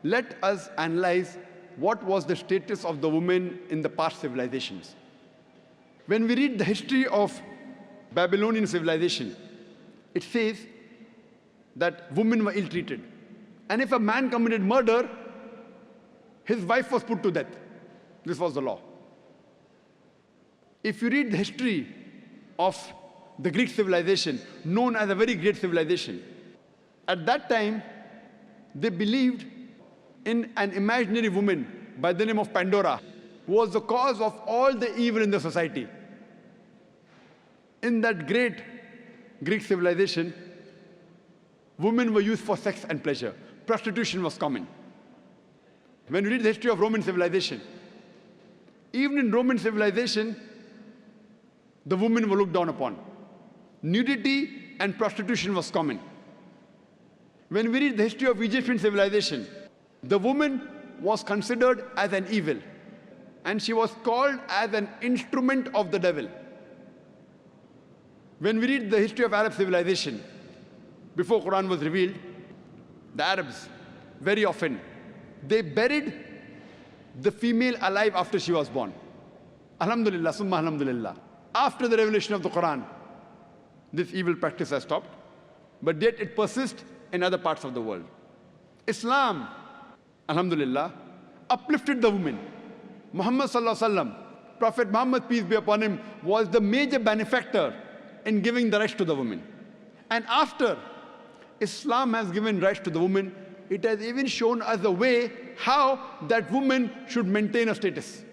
Let us analyze what was the status of the woman in the past civilizations. When we read the history of Babylonian civilization, it says that women were ill-treated. And if a man committed murder, his wife was put to death. This was the law. If you read the history of the Greek civilization, known as a very great civilization, at that time, they believed in an imaginary woman by the name of Pandora, who was the cause of all the evil in the society. In that great Greek civilization, women were used for sex and pleasure. Prostitution was common. When we read the history of Roman civilization, even in Roman civilization, the women were looked down upon. Nudity and prostitution was common. When we read the history of Egyptian civilization, the woman was considered as an evil, and she was called as an instrument of the devil. When we read the history of Arab civilization, before Quran was revealed, the Arabs, very often, they buried the female alive after she was born. Alhamdulillah, summa alhamdulillah. After the revelation of the Quran, this evil practice has stopped, but yet it persists in other parts of the world. Islam, alhamdulillah, uplifted the woman. Muhammad sallallahu alaihi wasallam, Prophet Muhammad, peace be upon him, was the major benefactor in giving the rights to the woman. And after Islam has given rights to the woman, it has even shown us a way how that woman should maintain her status.